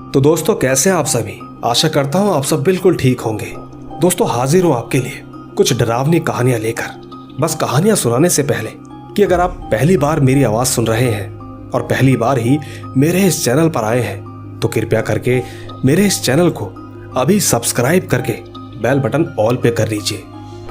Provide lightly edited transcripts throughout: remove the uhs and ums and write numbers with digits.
तो दोस्तों कैसे हैं आप सभी। आशा करता हूँ आप सब बिल्कुल ठीक होंगे। दोस्तों हाजिर हूँ आपके लिए कुछ डरावनी कहानियां लेकर। बस कहानियां सुनाने से पहले कि अगर आप पहली बार मेरी आवाज सुन रहे हैं और पहली बार ही मेरे इस चैनल पर आए हैं तो कृपया करके मेरे इस चैनल को अभी सब्सक्राइब करके बेल बटन ऑल पे कर लीजिए।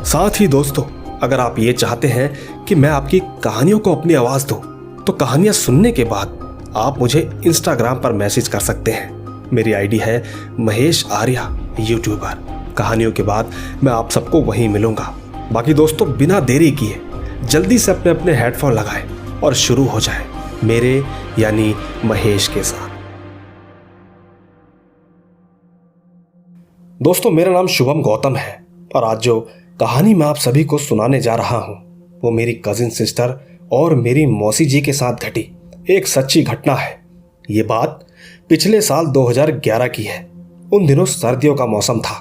साथ ही दोस्तों अगर आप ये चाहते हैं कि मैं आपकी कहानियों को अपनी आवाज दूं तो कहानियां सुनने के बाद आप मुझे इंस्टाग्राम पर मैसेज कर सकते हैं। मेरी आईडी है महेश आर्या यूट्यूबर। कहानियों के बाद मैं आप सबको वहीं मिलूंगा। बाकी दोस्तों बिना देरी किए जल्दी से अपने अपने हेडफोन लगाएं और शुरू हो जाए मेरे यानी महेश के साथ। दोस्तों मेरा नाम शुभम गौतम है और आज जो कहानी मैं आप सभी को सुनाने जा रहा हूं वो मेरी कजिन सिस्टर और मेरी मौसी जी के साथ घटी एक सच्ची घटना है। ये बात पिछले साल 2011 की है। उन दिनों सर्दियों का मौसम था।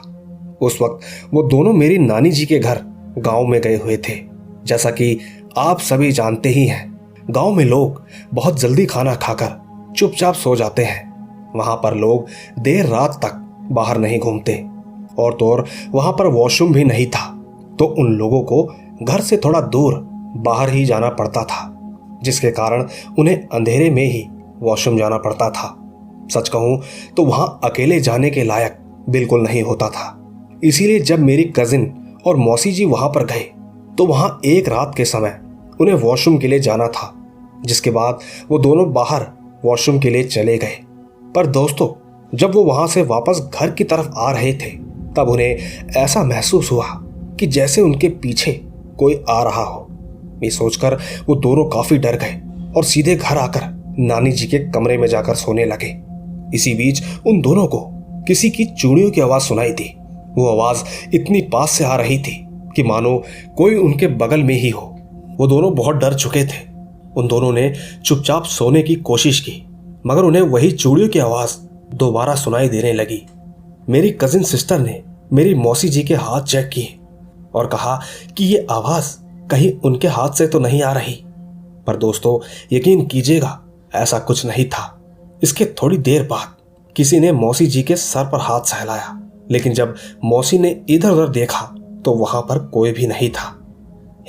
उस वक्त वो दोनों मेरी नानी जी के घर गांव में गए हुए थे। जैसा कि आप सभी जानते ही हैं, गांव में लोग बहुत जल्दी खाना खाकर चुपचाप सो जाते हैं। वहां पर लोग देर रात तक बाहर नहीं घूमते और तो और वहां पर वॉशरूम भी नहीं था, तो उन लोगों को घर से थोड़ा दूर बाहर ही जाना पड़ता था, जिसके कारण उन्हें अंधेरे में ही वॉशरूम जाना पड़ता था। सच कहूं तो वहां अकेले जाने के लायक बिल्कुल नहीं होता था। इसीलिए जब मेरी कजिन और मौसी जी वहां पर गए तो वहां एक रात के समय उन्हें वॉशरूम के लिए जाना था, जिसके बाद वो दोनों बाहर वॉशरूम के लिए चले गए। पर दोस्तों जब वो वहां से वापस घर की तरफ आ रहे थे तब उन्हें ऐसा महसूस हुआ कि जैसे उनके पीछे कोई आ रहा हो। ये सोचकर वो दोनों काफी डर गए और सीधे घर आकर नानी जी के कमरे में जाकर सोने लगे। इसी बीच उन दोनों को किसी की चूड़ियों की आवाज सुनाई दी। वो आवाज इतनी पास से आ रही थी कि मानो कोई उनके बगल में ही हो। वो दोनों बहुत डर चुके थे। उन दोनों ने चुपचाप सोने की कोशिश की, मगर उन्हें वही चूड़ियों की आवाज दोबारा सुनाई देने लगी। मेरी कजिन सिस्टर ने मेरी मौसी जी के हाथ चेक किए और कहा कि ये आवाज कहीं उनके हाथ से तो नहीं आ रही। पर दोस्तों यकीन कीजिएगा ऐसा कुछ नहीं था। इसके थोड़ी देर बाद किसी ने मौसी जी के सर पर हाथ सहलाया, लेकिन जब मौसी ने इधर उधर देखा तो वहां पर कोई भी नहीं था।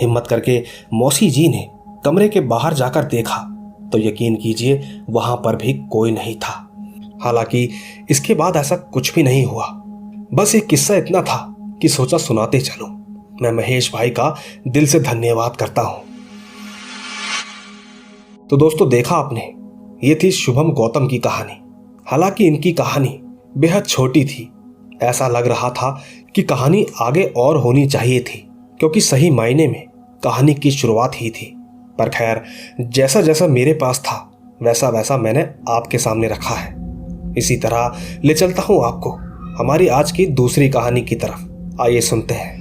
हिम्मत करके मौसी जी ने कमरे के बाहर जाकर देखा तो यकीन कीजिए वहां पर भी कोई नहीं था। हालांकि इसके बाद ऐसा कुछ भी नहीं हुआ। बस एक किस्सा इतना था कि सोचा सुनाते चलूं। मैं महेश भाई का दिल से धन्यवाद करता हूं। तो दोस्तों देखा आपने, ये थी शुभम गौतम की कहानी। हालांकि इनकी कहानी बेहद छोटी थी। ऐसा लग रहा था कि कहानी आगे और होनी चाहिए थी, क्योंकि सही मायने में कहानी की शुरुआत ही थी। पर खैर जैसा जैसा मेरे पास था वैसा वैसा मैंने आपके सामने रखा है। इसी तरह ले चलता हूं आपको हमारी आज की दूसरी कहानी की तरफ। आइए सुनते हैं।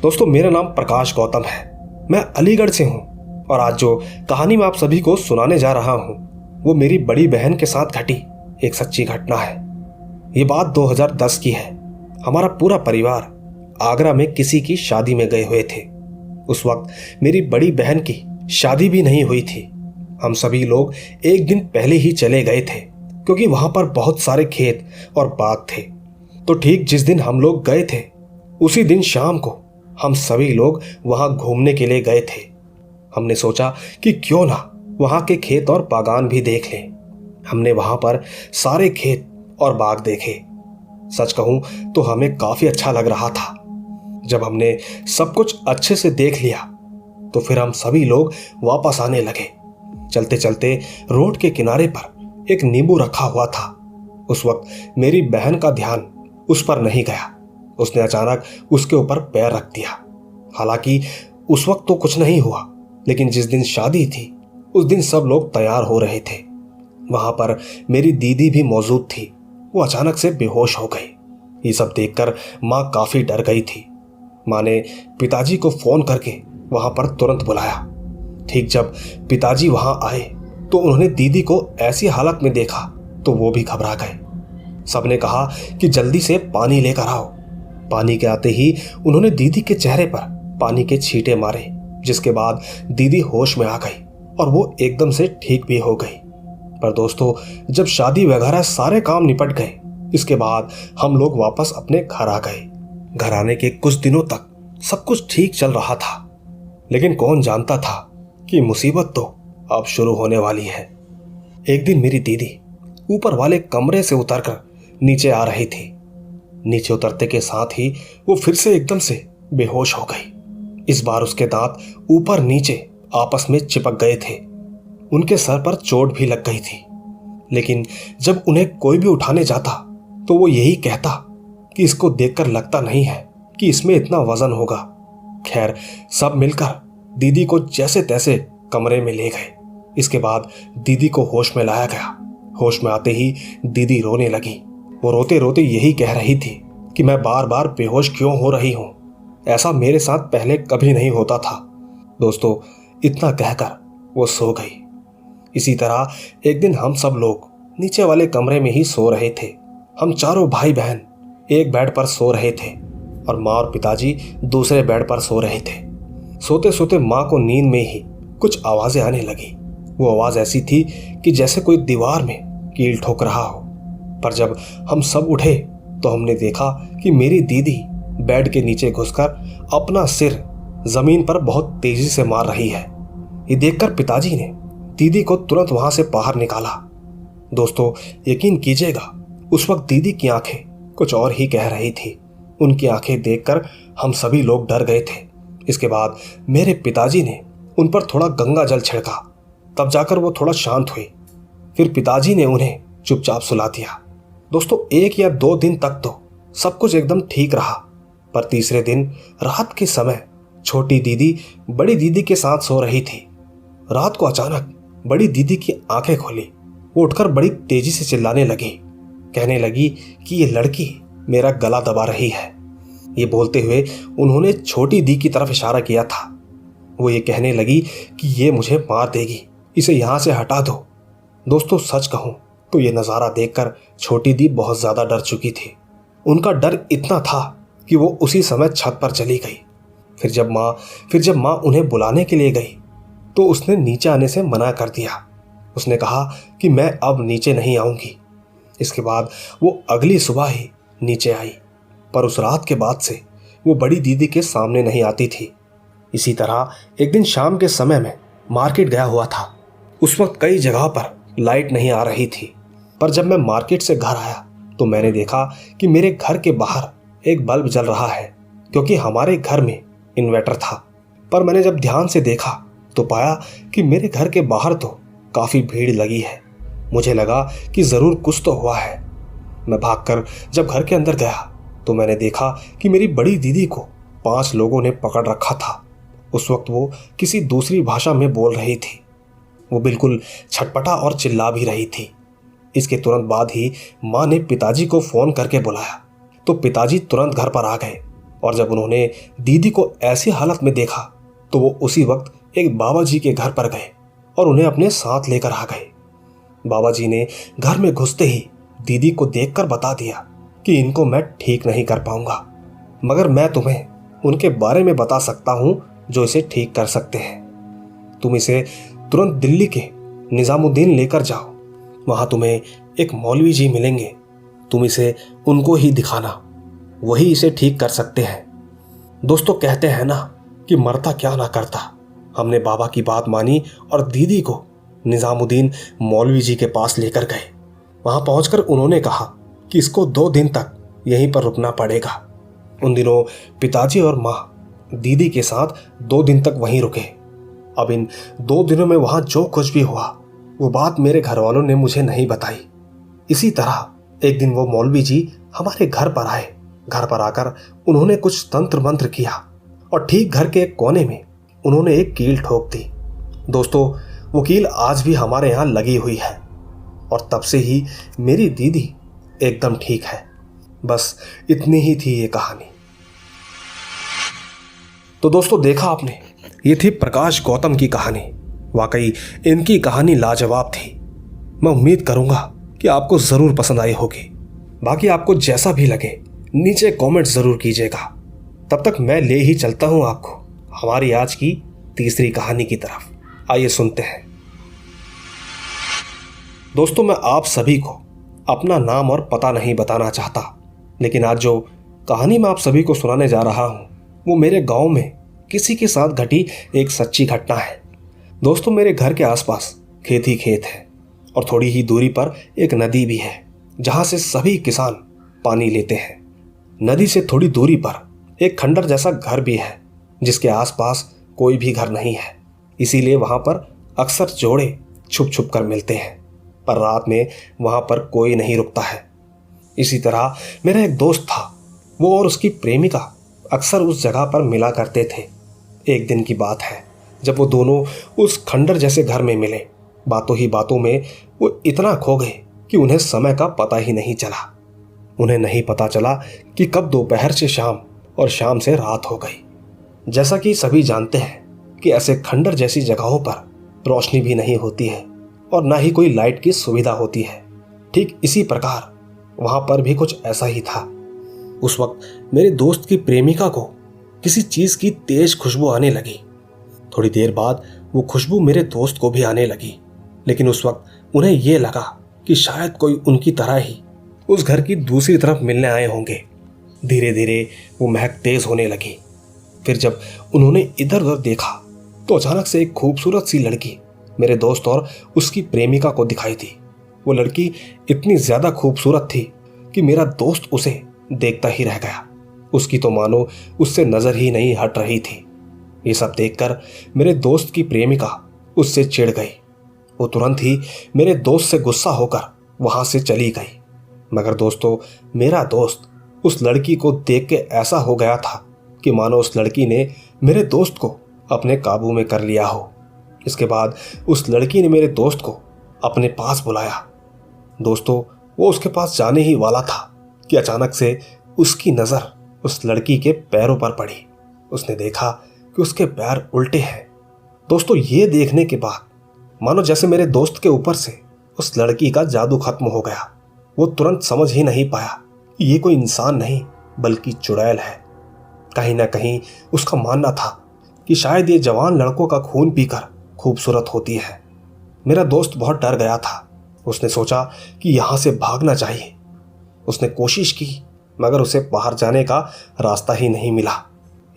दोस्तों मेरा नाम प्रकाश गौतम है। मैं अलीगढ़ से हूं और आज जो कहानी मैं आप सभी को सुनाने जा रहा हूं वो मेरी बड़ी बहन के साथ घटी एक सच्ची घटना है। ये बात 2010 की है। हमारा पूरा परिवार आगरा में किसी की शादी में गए हुए थे। उस वक्त मेरी बड़ी बहन की शादी भी नहीं हुई थी। हम सभी लोग एक दिन पहले ही चले गए थे, क्योंकि वहां पर बहुत सारे खेत और बाग थे। तो ठीक जिस दिन हम लोग गए थे उसी दिन शाम को हम सभी लोग वहां घूमने के लिए गए थे। हमने सोचा कि क्यों ना वहां के खेत और बागान भी देख लें। हमने वहां पर सारे खेत और बाग देखे। सच कहूं तो हमें काफी अच्छा लग रहा था। जब हमने सब कुछ अच्छे से देख लिया तो फिर हम सभी लोग वापस आने लगे। चलते चलते रोड के किनारे पर एक नींबू रखा हुआ था। उस वक्त मेरी बहन का ध्यान उस पर नहीं गया। उसने अचानक उसके ऊपर पैर रख दिया। हालांकि उस वक्त तो कुछ नहीं हुआ, लेकिन जिस दिन शादी थी उस दिन सब लोग तैयार हो रहे थे। वहां पर मेरी दीदी भी मौजूद थी। वो अचानक से बेहोश हो गई। ये सब देखकर माँ काफी डर गई थी। माँ ने पिताजी को फोन करके वहां पर तुरंत बुलाया। ठीक जब पिताजी वहां आए तो उन्होंने दीदी को ऐसी हालत में देखा तो वो भी घबरा गए। सबने कहा कि जल्दी से पानी लेकर आओ। पानी के आते ही उन्होंने दीदी के चेहरे पर पानी के छींटे मारे, जिसके बाद दीदी होश में आ गई और वो एकदम से ठीक भी हो गई। पर दोस्तों, जब शादी वगैरह सारे काम निपट गए, इसके बाद हम लोग वापस अपने घर आ गए। घर आने के कुछ दिनों तक सब कुछ ठीक चल रहा था, लेकिन कौन जानता था कि मुसीबत तो अब शुरू होने वाली है। एक दिन मेरी दीदी ऊपर वाले कमरे से उतरकर नीचे आ रही थी। नीचे उतरते के साथ ही वो फिर से एकदम से बेहोश हो गई। इस बार उसके दांत ऊपर नीचे आपस में चिपक गए थे। उनके सर पर चोट भी लग गई थी, लेकिन जब उन्हें कोई भी उठाने जाता तो वो यही कहता कि इसको देखकर लगता नहीं है कि इसमें इतना वजन होगा। खैर, सब मिलकर दीदी को जैसे तैसे कमरे में ले गए। इसके बाद दीदी को होश में लाया गया। होश में आते ही दीदी रोने लगी। वो रोते रोते यही कह रही थी कि मैं बार बार बेहोश क्यों हो रही हूं, ऐसा मेरे साथ पहले कभी नहीं होता था। दोस्तों, इतना कहकर वो सो गई। इसी तरह एक दिन हम सब लोग नीचे वाले कमरे में ही सो रहे थे। हम चारों भाई बहन एक बेड पर सो रहे थे और माँ और पिताजी दूसरे बेड पर सो रहे थे। सोते सोते माँ को नींद में ही कुछ आवाजें आने लगी। वो आवाज ऐसी थी कि जैसे कोई दीवार में कील ठोक रहा हो। पर जब हम सब उठे तो हमने देखा कि मेरी दीदी बेड के नीचे घुसकर अपना सिर जमीन पर बहुत तेजी से मार रही है। ये देखकर पिताजी ने दीदी को तुरंत वहां से बाहर निकाला। दोस्तों, यकीन कीजिएगा, उस वक्त दीदी की आंखें कुछ और ही कह रही थी। उनकी आंखें देखकर हम सभी लोग डर गए थे। इसके बाद मेरे पिताजी ने उन पर थोड़ा गंगा जल छिड़का, तब जाकर वो थोड़ा शांत हुई। फिर पिताजी ने उन्हें चुपचाप सुला दिया। दोस्तों, 1 या 2 दिन तक तो सब कुछ एकदम ठीक रहा, पर तीसरे दिन रात के समय छोटी दीदी बड़ी दीदी के साथ सो रही थी। रात को अचानक बड़ी दीदी की आंखें खोली। वो उठकर बड़ी तेजी से चिल्लाने लगी, कहने लगी कि ये लड़की मेरा गला दबा रही है। ये बोलते हुए उन्होंने छोटी दी की तरफ इशारा किया था। वो ये कहने लगी कि ये मुझे मार देगी, इसे यहां से हटा दो। दोस्तों, सच कहूं तो ये नज़ारा देखकर छोटी दी बहुत ज़्यादा डर चुकी थी। उनका डर इतना था कि वो उसी समय छत पर चली गई। फिर जब माँ उन्हें बुलाने के लिए गई तो उसने नीचे आने से मना कर दिया। उसने कहा कि मैं अब नीचे नहीं आऊंगी। इसके बाद वो अगली सुबह ही नीचे आई, पर उस रात के बाद से वो बड़ी दीदी के सामने नहीं आती थी। इसी तरह एक दिन शाम के समय में मार्केट गया हुआ था। उस वक्त कई जगह पर लाइट नहीं आ रही थी, पर जब मैं मार्केट से घर आया तो मैंने देखा कि मेरे घर के बाहर एक बल्ब जल रहा है, क्योंकि हमारे घर में इन्वर्टर था। पर मैंने जब ध्यान से देखा तो पाया कि मेरे घर के बाहर तो काफ़ी भीड़ लगी है। मुझे लगा कि ज़रूर कुछ तो हुआ है। मैं भागकर जब घर के अंदर गया तो मैंने देखा कि मेरी बड़ी दीदी को 5 लोगों ने पकड़ रखा था। उस वक्त वो किसी दूसरी भाषा में बोल रही थी। वो बिल्कुल छटपटा और चिल्ला भी रही थी। इसके तुरंत बाद ही माँ ने पिताजी को फ़ोन करके बुलाया, तो पिताजी तुरंत घर पर आ गए। और जब उन्होंने दीदी को ऐसी हालत में देखा तो वो उसी वक्त एक बाबा जी के घर पर गए और उन्हें अपने साथ लेकर आ गए। बाबा जी ने घर में घुसते ही दीदी को देखकर बता दिया कि इनको मैं ठीक नहीं कर पाऊंगा, मगर मैं तुम्हें उनके बारे में बता सकता हूं जो इसे ठीक कर सकते हैं। तुम इसे तुरंत दिल्ली के निजामुद्दीन लेकर जाओ। वहां तुम्हें एक मौलवी जी मिलेंगे। तुम इसे उनको ही दिखाना, वही इसे ठीक कर सकते हैं। दोस्तों, कहते हैं ना कि मरता क्या ना करता। हमने बाबा की बात मानी और दीदी को निजामुद्दीन मौलवी जी के पास लेकर गए। वहां पहुंचकर उन्होंने कहा कि इसको 2 दिन तक यहीं पर रुकना पड़ेगा। उन दिनों पिताजी और माँ दीदी के साथ 2 दिन तक वहीं रुके। अब इन 2 दिनों में वहां जो कुछ भी हुआ वो बात मेरे घर वालों ने मुझे नहीं बताई। इसी तरह एक दिन वो मौलवी जी हमारे घर पर आए। घर पर आकर उन्होंने कुछ तंत्र मंत्र किया और ठीक घर के एक कोने में उन्होंने एक कील ठोक दी। दोस्तों, वो कील आज भी हमारे यहाँ लगी हुई है और तब से ही मेरी दीदी एकदम ठीक है। बस इतनी ही थी ये कहानी। तो दोस्तों, देखा आपने, ये थी प्रकाश गौतम की कहानी। वाकई इनकी कहानी लाजवाब थी। मैं उम्मीद करूंगा कि आपको ज़रूर पसंद आई होगी। बाकी आपको जैसा भी लगे नीचे कमेंट ज़रूर कीजिएगा। तब तक मैं ले ही चलता हूं आपको हमारी आज की तीसरी कहानी की तरफ। आइए सुनते हैं। दोस्तों, मैं आप सभी को अपना नाम और पता नहीं बताना चाहता, लेकिन आज जो कहानी मैं आप सभी को सुनाने जा रहा हूँ वो मेरे गांव में किसी के साथ घटी एक सच्ची घटना है। दोस्तों, मेरे घर के आसपास खेत ही खेत है और थोड़ी ही दूरी पर एक नदी भी है जहां से सभी किसान पानी लेते हैं। नदी से थोड़ी दूरी पर एक खंडर जैसा घर भी है जिसके आसपास कोई भी घर नहीं है, इसीलिए वहां पर अक्सर जोड़े छुप छुप कर मिलते हैं, पर रात में वहां पर कोई नहीं रुकता है। इसी तरह मेरा एक दोस्त था, वो और उसकी प्रेमिका अक्सर उस जगह पर मिला करते थे। एक दिन की बात है जब वो दोनों उस खंडर जैसे घर में मिले। बातों ही बातों में वो इतना खो गए कि उन्हें समय का पता ही नहीं चला। उन्हें नहीं पता चला कि कब दोपहर से शाम और शाम से रात हो गई। जैसा कि सभी जानते हैं कि ऐसे खंडर जैसी जगहों पर रोशनी भी नहीं होती है और ना ही कोई लाइट की सुविधा होती है। ठीक इसी प्रकार वहां पर भी कुछ ऐसा ही था। उस वक्त मेरे दोस्त की प्रेमिका को किसी चीज की तेज खुशबू आने लगी। थोड़ी देर बाद वो खुशबू मेरे दोस्त को भी आने लगी, लेकिन उस वक्त उन्हें यह लगा कि शायद कोई उनकी तरह ही उस घर की दूसरी तरफ मिलने आए होंगे। धीरे धीरे वो महक तेज होने लगी। फिर जब उन्होंने इधर उधर देखा तो अचानक से एक खूबसूरत सी लड़की मेरे दोस्त और उसकी प्रेमिका को दिखाई दी। वो लड़की इतनी ज्यादा खूबसूरत थी कि मेरा दोस्त उसे देखता ही रह गया। उसकी तो मानो उससे नजर ही नहीं हट रही थी। ये सब देखकर मेरे दोस्त की प्रेमिका उससे चिढ़ गई। वो तुरंत ही मेरे दोस्त से गुस्सा होकर वहां से चली गई। मगर दोस्तों, मेरा दोस्त उस लड़की को देख के ऐसा हो गया था कि मानो उस लड़की ने मेरे दोस्त को अपने काबू में कर लिया हो। इसके बाद उस लड़की ने मेरे दोस्त को अपने पास बुलाया। दोस्तों, वो उसके पास जाने ही वाला था कि अचानक से उसकी नज़र उस लड़की के पैरों पर पड़ी। उसने देखा कि उसके पैर उल्टे हैं। दोस्तों, ये देखने के बाद मानो जैसे मेरे दोस्त के ऊपर से उस लड़की का जादू खत्म हो गया। वो तुरंत समझ ही नहीं पाया कि ये कोई इंसान नहीं बल्कि चुड़ैल है। कहीं ना कहीं उसका मानना था कि शायद ये जवान लड़कों का खून पीकर खूबसूरत होती है। मेरा दोस्त बहुत डर गया था। उसने सोचा कि यहाँ से भागना चाहिए। उसने कोशिश की मगर उसे बाहर जाने का रास्ता ही नहीं मिला।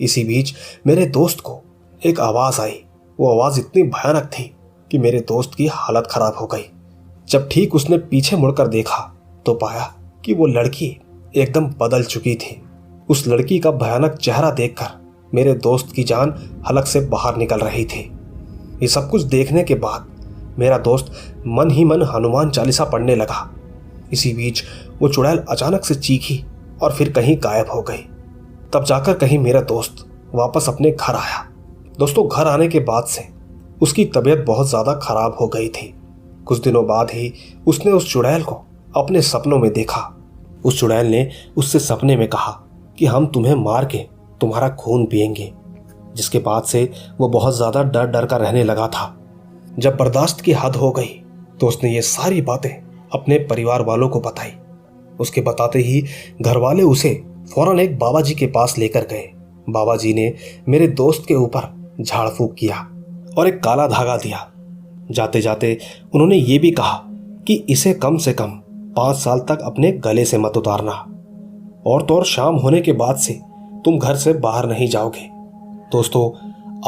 इसी बीच मेरे दोस्त को एक आवाज़ आई। वो आवाज़ इतनी भयानक थी कि मेरे दोस्त की हालत खराब हो गई। जब ठीक उसने पीछे मुड़कर देखा तो पाया कि वो लड़की एकदम बदल चुकी थी। उस लड़की का भयानक चेहरा देखकर मेरे दोस्त की जान हलक से बाहर निकल रही थी। ये सब कुछ देखने के बाद मेरा दोस्त मन ही मन हनुमान चालीसा पढ़ने लगा। इसी बीच वो चुड़ैल अचानक से चीखी और फिर कहीं गायब हो गई। तब जाकर कहीं मेरा दोस्त वापस अपने घर आया। दोस्तों, घर आने के बाद से उसकी तबीयत बहुत ज़्यादा खराब हो गई थी। कुछ दिनों बाद ही उसने उस चुड़ैल को अपने सपनों में देखा। उस चुड़ैल ने उससे सपने में कहा कि हम तुम्हें मार के तुम्हारा खून पिएंगे। जिसके बाद से वो बहुत ज़्यादा डर डर कर रहने लगा था। जब बर्दाश्त की हद हो गई तो उसने ये सारी बातें अपने परिवार वालों को बताई। उसके बताते ही घर वाले उसे फौरन एक बाबा जी के पास लेकर गए। बाबा जी ने मेरे दोस्त के ऊपर झाड़ फूंक किया और एक काला धागा दिया। जाते जाते उन्होंने ये भी कहा कि इसे कम से कम 5 साल तक अपने गले से मत उतारना, और तो और शाम होने के बाद से तुम घर से बाहर नहीं जाओगे। दोस्तों,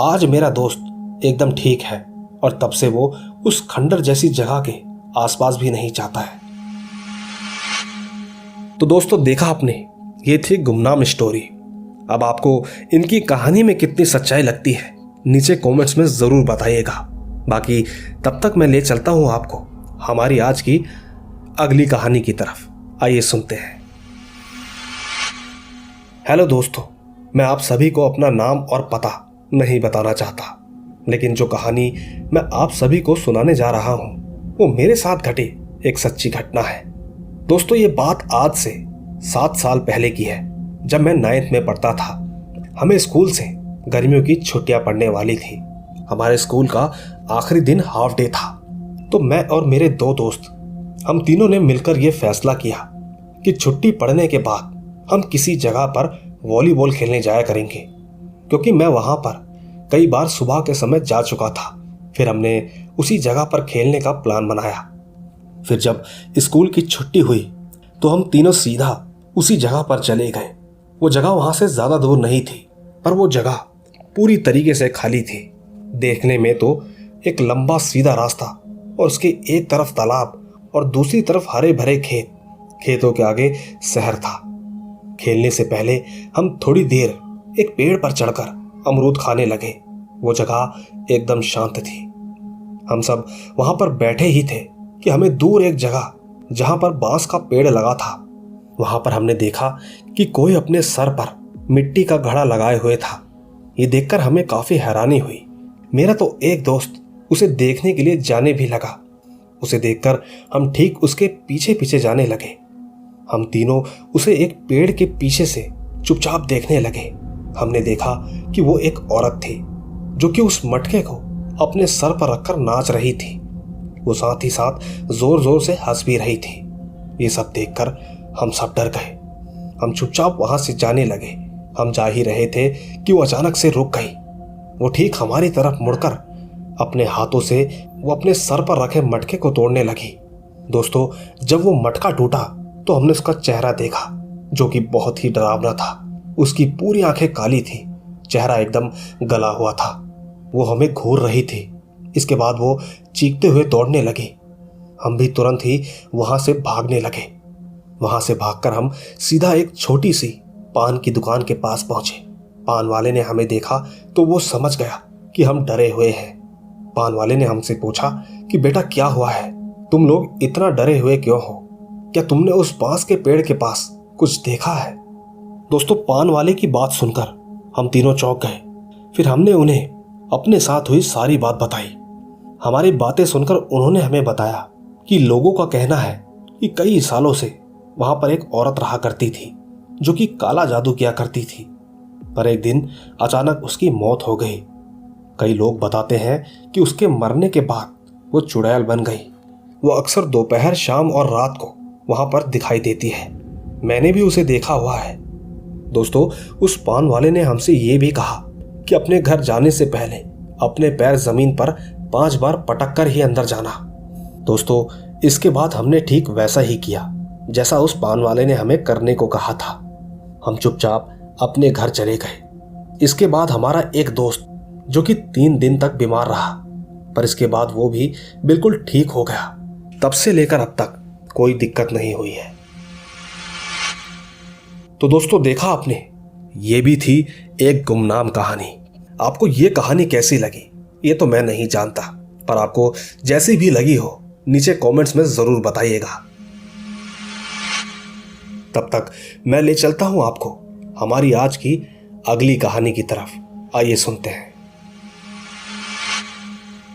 आज मेरा दोस्त एकदम ठीक है और तब से वो उस खंडर जैसी जगह के आसपास भी नहीं जाता है। तो दोस्तों, देखा आपने, ये थी गुमनाम स्टोरी। अब आपको इनकी कहानी में कितनी सच्चाई लगती है नीचे कमेंट्स में ज़रूर बताइएगा। बाकी तब तक मैं ले चलता हूं आपको हमारी आज की अगली कहानी की तरफ। आइए सुनते हैं। हेलो दोस्तों, मैं आप सभी को अपना नाम और पता नहीं बताना चाहता, लेकिन जो कहानी मैं आप सभी को सुनाने जा रहा हूं वो मेरे साथ घटी एक सच्ची घटना है। दोस्तों, ये बात आज से 7 साल पहले की है, जब मैं 9th में पढ़ता था। हमें स्कूल से गर्मियों की छुट्टियां पड़ने वाली थी। हमारे स्कूल का आखिरी दिन हाफ डे था। तो मैं और मेरे 2 दोस्त, हम तीनों ने मिलकर यह फैसला किया कि छुट्टी पड़ने के बाद हम किसी जगह पर वॉलीबॉल खेलने जाया करेंगे, क्योंकि मैं वहां पर कई बार सुबह के समय जा चुका था। फिर हमने उसी जगह पर खेलने का प्लान बनाया। फिर जब स्कूल की छुट्टी हुई तो हम तीनों सीधा उसी जगह पर चले गए। वो जगह वहां से ज्यादा दूर नहीं थी, पर वो जगह पूरी तरीके से खाली थी। देखने में तो एक लंबा सीधा रास्ता और उसके एक तरफ तालाब और दूसरी तरफ हरे भरे खेत, खेतों के आगे शहर था। खेलने से पहले हम थोड़ी देर एक पेड़ पर चढ़कर अमरूद खाने लगे। वो जगह एकदम शांत थी। हम सब वहां पर बैठे ही थे कि हमें दूर एक जगह जहां पर बांस का पेड़ लगा था, वहां पर हमने देखा कि कोई अपने सर पर मिट्टी का घड़ा लगाए हुए था। ये देखकर हमें काफी हैरानी हुई। मेरा तो एक दोस्त उसे देखने के लिए जाने भी लगा। उसे देखकर हम ठीक उसके पीछे पीछे जाने लगे। हम तीनों उसे एक पेड़ के पीछे से चुपचाप देखने लगे। हमने देखा कि वो एक औरत थी जो कि उस मटके को अपने सर पर रखकर नाच रही थी। वो साथ ही साथ जोर जोर से हंस भी रही थी। ये सब देखकर हम सब डर गए। हम चुपचाप वहां से जाने लगे। हम जा ही रहे थे कि वो अचानक से रुक गई। वो ठीक हमारी तरफ मुड़कर अपने हाथों से वो अपने सर पर रखे मटके को तोड़ने लगी। दोस्तों, जब वो मटका टूटा तो हमने उसका चेहरा देखा जो कि बहुत ही डरावना था। उसकी पूरी आंखें काली थी, चेहरा एकदम गला हुआ था। वो हमें घूर रही थी। इसके बाद वो चीखते हुए दौड़ने लगी। हम भी तुरंत ही वहां से भागने लगे। वहां से भागकर हम सीधा एक छोटी सी पान की दुकान के पास पहुंचे। पान वाले ने हमें देखा तो वो समझ गया कि हम डरे हुए हैं। पान वाले ने हमसे पूछा कि बेटा क्या हुआ है, तुम लोग इतना डरे हुए क्यों हो? क्या तुमने उस बांस के पेड़ के पास कुछ देखा है? दोस्तों, पान वाले की बात सुनकर हम तीनों चौंक गए। फिर हमने उन्हें अपने साथ हुई सारी बात बताई। हमारी बातें सुनकर उन्होंने हमें बताया कि लोगों का कहना है कि कई सालों से वहां पर एक औरत रहा करती थी जो कि काला जादू किया करती थी, पर एक दिन अचानक उसकी मौत हो गई। कई लोग बताते हैं कि उसके मरने के बाद वो चुड़ैल बन गई। वो अक्सर दोपहर, शाम और रात को वहां पर दिखाई देती है। मैंने भी उसे देखा हुआ है। दोस्तों, उस पान वाले ने हमसे ये भी कहा कि अपने घर जाने से पहले अपने पैर जमीन पर 5 बार पटक कर ही अंदर जाना। दोस्तों, इसके बाद हमने ठीक वैसा ही किया जैसा उस पान वाले ने हमें करने को कहा था। हम चुपचाप अपने घर चले गए। इसके बाद हमारा एक दोस्त जो कि 3 दिन तक बीमार रहा, पर इसके बाद वो भी बिल्कुल ठीक हो गया। तब से लेकर अब तक कोई दिक्कत नहीं हुई है। तो दोस्तों, देखा आपने, ये भी थी एक गुमनाम कहानी। आपको ये कहानी कैसी लगी ये तो मैं नहीं जानता, पर आपको जैसी भी लगी हो नीचे कमेंट्स में जरूर बताइएगा। तब तक मैं ले चलता हूं आपको हमारी आज की अगली कहानी की तरफ। आइए सुनते हैं।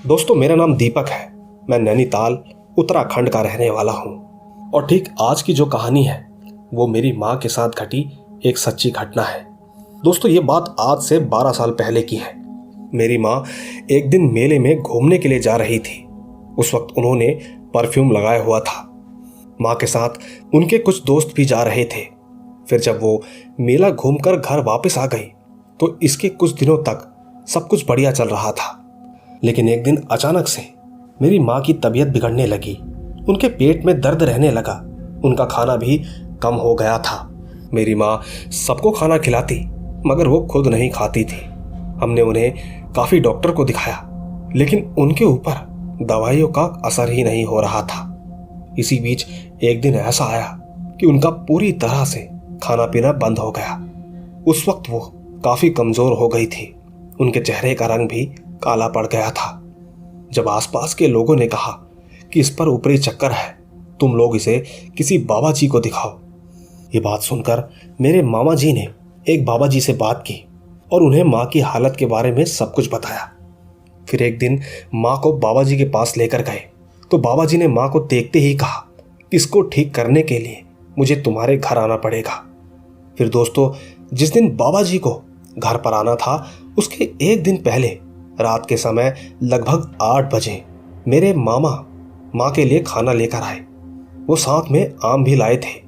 दोस्तों, मेरा नाम दीपक है। मैं नैनीताल, उत्तराखंड का रहने वाला हूं। और ठीक आज की जो कहानी है वो मेरी माँ के साथ घटी एक सच्ची घटना है। दोस्तों, ये बात आज से 12 साल पहले की है। मेरी माँ एक दिन मेले में घूमने के लिए जा रही थी। उस वक्त उन्होंने परफ्यूम लगाया हुआ था। माँ के साथ उनके कुछ दोस्त भी जा रहे थे। फिर जब वो मेला घूमकर घर वापस आ गई तो इसके कुछ दिनों तक सब कुछ बढ़िया चल रहा था। लेकिन एक दिन अचानक से मेरी माँ की तबीयत बिगड़ने लगी। उनके पेट में दर्द रहने लगा। उनका खाना भी कम हो गया था। मेरी माँ सबको खाना खिलाती मगर वो खुद नहीं खाती थी। हमने उन्हें काफ़ी डॉक्टर को दिखाया, लेकिन उनके ऊपर दवाइयों का असर ही नहीं हो रहा था। इसी बीच एक दिन ऐसा आया कि उनका पूरी तरह से खाना पीना बंद हो गया। उस वक्त वो काफ़ी कमज़ोर हो गई थी। उनके चेहरे का रंग भी काला पड़ गया था। जब आसपास के लोगों ने कहा कि इस पर ऊपरी चक्कर है, तुम लोग इसे किसी बाबा जी को दिखाओ। ये बात सुनकर मेरे मामा जी ने एक बाबा जी से बात की और उन्हें माँ की हालत के बारे में सब कुछ बताया। फिर एक दिन माँ को बाबा जी के पास लेकर गए तो बाबा जी ने माँ को देखते ही कहा कि इसको ठीक करने के लिए मुझे तुम्हारे घर आना पड़ेगा। फिर दोस्तों, जिस दिन बाबा जी को घर पर आना था उसके एक दिन पहले रात के समय लगभग 8 बजे मेरे मामा माँ के लिए खाना लेकर आए। वो साथ में आम भी लाए थे,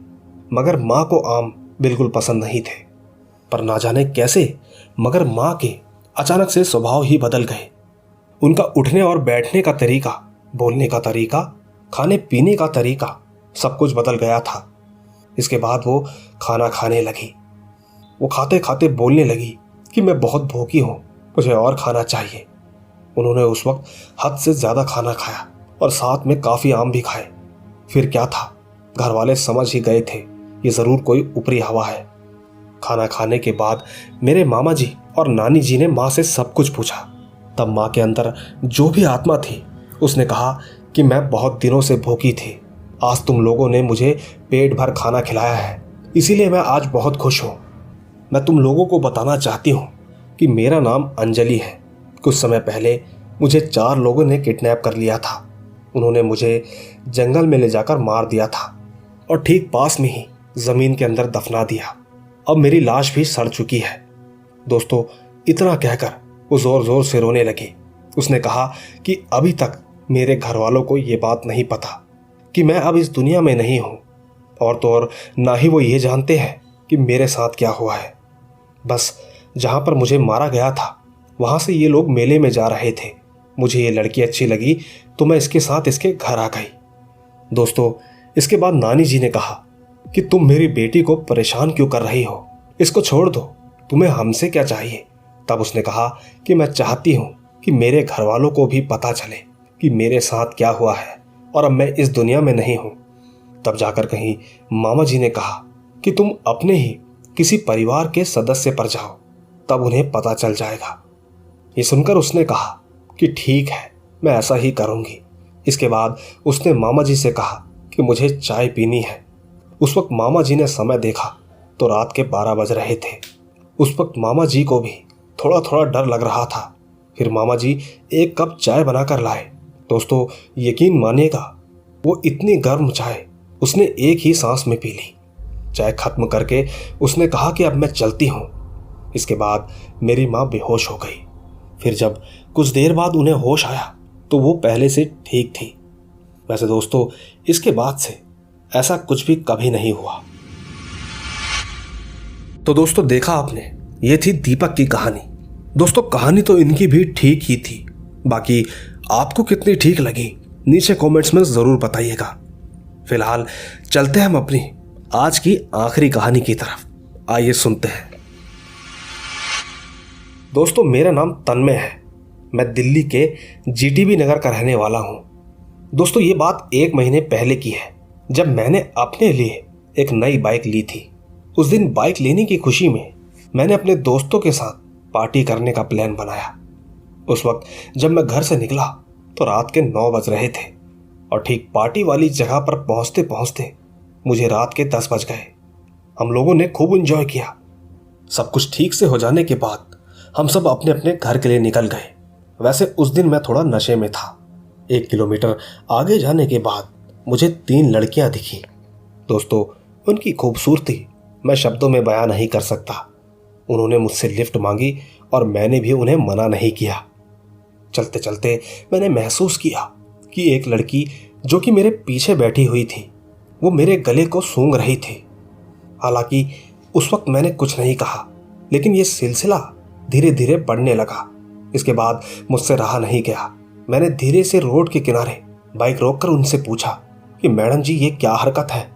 मगर माँ को आम बिल्कुल पसंद नहीं थे। पर ना जाने कैसे मगर माँ के अचानक से स्वभाव ही बदल गए। उनका उठने और बैठने का तरीका, बोलने का तरीका, खाने पीने का तरीका, सब कुछ बदल गया था। इसके बाद वो खाना खाने लगी। वो खाते खाते बोलने लगी कि मैं बहुत भूखी हूँ, मुझे और खाना चाहिए। उन्होंने उस वक्त हद से ज़्यादा खाना खाया और साथ में काफ़ी आम भी खाए। फिर क्या था, घर वाले समझ ही गए थे ये ज़रूर कोई ऊपरी हवा है। खाना खाने के बाद मेरे मामा जी और नानी जी ने माँ से सब कुछ पूछा। तब माँ के अंदर जो भी आत्मा थी उसने कहा कि मैं बहुत दिनों से भूखी थी, आज तुम लोगों ने मुझे पेट भर खाना खिलाया है, इसीलिए मैं आज बहुत खुश हूँ। मैं तुम लोगों को बताना चाहती हूँ कि मेरा नाम अंजलि है। कुछ समय पहले मुझे 4 लोगों ने किडनैप कर लिया था। उन्होंने मुझे जंगल में ले जाकर मार दिया था और ठीक पास में ही ज़मीन के अंदर दफना दिया। अब मेरी लाश भी सड़ चुकी है। दोस्तों, इतना कहकर वो ज़ोर ज़ोर से रोने लगी। उसने कहा कि अभी तक मेरे घर वालों को ये बात नहीं पता कि मैं अब इस दुनिया में नहीं हूँ, और तो और ना ही वो ये जानते हैं कि मेरे साथ क्या हुआ है। बस जहाँ पर मुझे मारा गया था वहाँ से ये लोग मेले में जा रहे थे। मुझे ये लड़की अच्छी लगी तो मैं इसके साथ इसके घर आ गई। दोस्तों, इसके बाद नानी जी ने कहा कि तुम मेरी बेटी को परेशान क्यों कर रही हो, इसको छोड़ दो, तुम्हें हमसे क्या चाहिए। तब उसने कहा कि मैं चाहती हूँ कि मेरे घर वालों को भी पता चले कि मेरे साथ क्या हुआ है और अब मैं इस दुनिया में नहीं हूँ। तब जाकर कहीं मामा जी ने कहा कि तुम अपने ही किसी परिवार के सदस्य पर जाओ, तब उन्हें पता चल जाएगा। ये सुनकर उसने कहा कि ठीक है, मैं ऐसा ही करूँगी। इसके बाद उसने मामा जी से कहा कि मुझे चाय पीनी है। उस वक्त मामा जी ने समय देखा तो रात के 12 बज रहे थे। उस वक्त मामा जी को भी थोड़ा थोड़ा डर लग रहा था। फिर मामा जी एक कप चाय बनाकर लाए। दोस्तों, यकीन मानिएगा, वो इतनी गर्म चाय उसने एक ही सांस में पी ली। चाय खत्म करके उसने कहा कि अब मैं चलती हूँ। इसके बाद मेरी माँ बेहोश हो गई। फिर जब कुछ देर बाद उन्हें होश आया तो वो पहले से ठीक थी। वैसे दोस्तों, इसके बाद से ऐसा कुछ भी कभी नहीं हुआ। तो दोस्तों, देखा आपने, ये थी दीपक की कहानी। दोस्तों, कहानी तो इनकी भी ठीक ही थी। बाकी आपको कितनी ठीक लगी नीचे कमेंट्स में ज़रूर बताइएगा। फिलहाल चलते हैं हम अपनी आज की आखिरी कहानी की तरफ। आइए सुनते हैं। दोस्तों, मेरा नाम तन्मय है। मैं दिल्ली के जीटीबी नगर का रहने वाला हूँ। दोस्तों, ये बात 1 महीने पहले की है, जब मैंने अपने लिए एक नई बाइक ली थी। उस दिन बाइक लेने की खुशी में मैंने अपने दोस्तों के साथ पार्टी करने का प्लान बनाया। उस वक्त जब मैं घर से निकला तो रात के 9 बज रहे थे और ठीक पार्टी वाली जगह पर पहुंचते पहुंचते मुझे रात के 10 बज गए। हम लोगों ने खूब एंजॉय किया। सब कुछ ठीक से हो जाने के बाद हम सब अपने अपने घर के लिए निकल गए। वैसे उस दिन मैं थोड़ा नशे में था। 1 किलोमीटर आगे जाने के बाद मुझे 3 लड़कियां दिखी। दोस्तों, उनकी खूबसूरती मैं शब्दों में बयां नहीं कर सकता। उन्होंने मुझसे लिफ्ट मांगी और मैंने भी उन्हें मना नहीं किया। चलते चलते मैंने महसूस किया कि एक लड़की जो कि मेरे पीछे बैठी हुई थी, वो मेरे गले को सूंघ रही थी। हालांकि उस वक्त मैंने कुछ नहीं कहा, लेकिन ये सिलसिला धीरे धीरे बढ़ने लगा। इसके बाद मुझसे रहा नहीं गया। मैंने धीरे से रोड के किनारे बाइक रोककर उनसे पूछा कि मैडम जी, ये क्या हरकत है।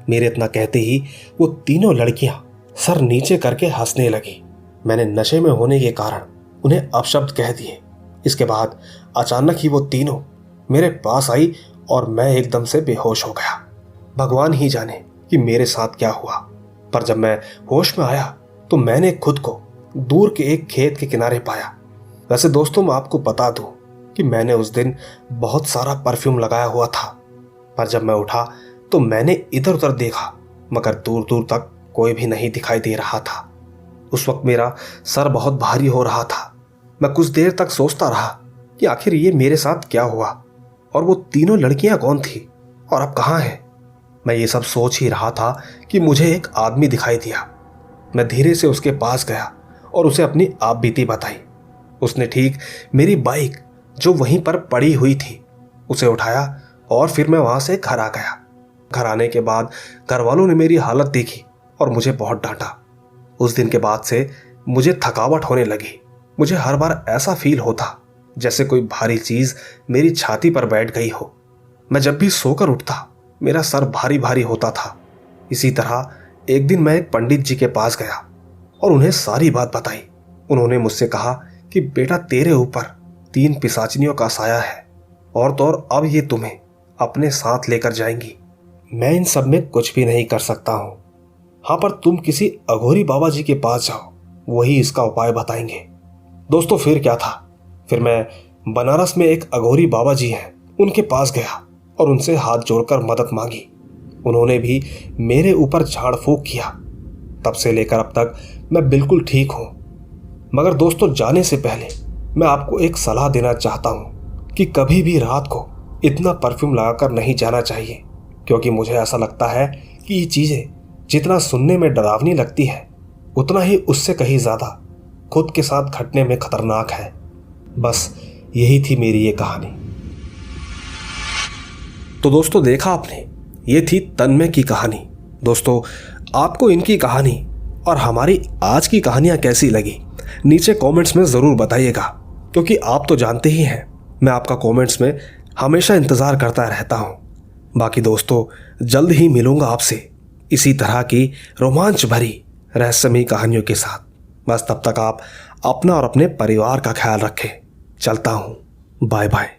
मेरे इतना कहते ही वो तीनों लड़कियां सर नीचे करके हंसने लगी। मैंने नशे में होने के कारण उन्हें अपशब्द कह दिए। इसके बाद अचानक ही वो तीनों मेरे पास आई और मैं एकदम से बेहोश हो गया। भगवान ही जाने कि मेरे साथ क्या हुआ, पर जब मैं होश में आया तो मैंने खुद को दूर के एक खेत के किनारे पाया। वैसे दोस्तों, मैं आपको बता दूं कि मैंने उस दिन बहुत सारा परफ्यूम लगाया हुआ था, पर जब मैं उठा तो मैंने इधर उधर देखा, मगर दूर दूर तक कोई भी नहीं दिखाई दे रहा था। उस वक्त मेरा सर बहुत भारी हो रहा था। मैं कुछ देर तक सोचता रहा कि आखिर ये मेरे साथ क्या हुआ और वो तीनों लड़कियां कौन थी और अब कहाँ हैं। मैं ये सब सोच ही रहा था कि मुझे एक आदमी दिखाई दिया। मैं धीरे से उसके पास गया और उसे अपनी आप बीती बताई। उसने ठीक मेरी बाइक जो वहीं पर पड़ी हुई थी उसे उठाया और फिर मैं वहां से घर आ गया। घर आने के बाद घर वालों ने मेरी हालत देखी और मुझे बहुत डांटा। उस दिन के बाद से मुझे थकावट होने लगी। मुझे हर बार ऐसा फील होता जैसे कोई भारी चीज मेरी छाती पर बैठ गई हो। मैं जब भी सोकर उठता मेरा सर भारी भारी होता था। इसी तरह एक दिन मैं एक पंडित जी के पास गया और उन्हें सारी बात बताई। उन्होंने मुझसे कहा कि बेटा तेरे ऊपर 3 पिशाचिनियों का साया है और तो और अब ये तुम्हें अपने साथ लेकर जाएंगी। मैं इन सब में कुछ भी नहीं कर सकता हूं। हाँ, पर तुम किसी अघोरी बाबा जी के पास जाओ, वही इसका उपाय बताएंगे। दोस्तों फिर क्या था, फिर मैं बनारस में एक अघोरी बाबा जी हैं उनके पास गया और उनसे हाथ जोड़कर मदद मांगी। उन्होंने भी मेरे ऊपर झाड़ फूंक किया। तब से लेकर अब तक मैं बिल्कुल ठीक हूं। मगर दोस्तों जाने से पहले मैं आपको एक सलाह देना चाहता हूं कि कभी भी रात को इतना परफ्यूम लगाकर नहीं जाना चाहिए, क्योंकि मुझे ऐसा लगता है कि ये चीजें जितना सुनने में डरावनी लगती है उतना ही उससे कहीं ज्यादा खुद के साथ घटने में खतरनाक है। बस यही थी मेरी ये कहानी। तो दोस्तों देखा आपने, ये थी तन्मय की कहानी। दोस्तों आपको इनकी कहानी और हमारी आज की कहानियां कैसी लगी नीचे कमेंट्स में ज़रूर बताइएगा, क्योंकि आप तो जानते ही हैं मैं आपका कमेंट्स में हमेशा इंतज़ार करता रहता हूं। बाकी दोस्तों जल्द ही मिलूंगा आपसे इसी तरह की रोमांच भरी रहस्यमयी कहानियों के साथ। बस तब तक आप अपना और अपने परिवार का ख्याल रखें। चलता हूं, बाय बाय।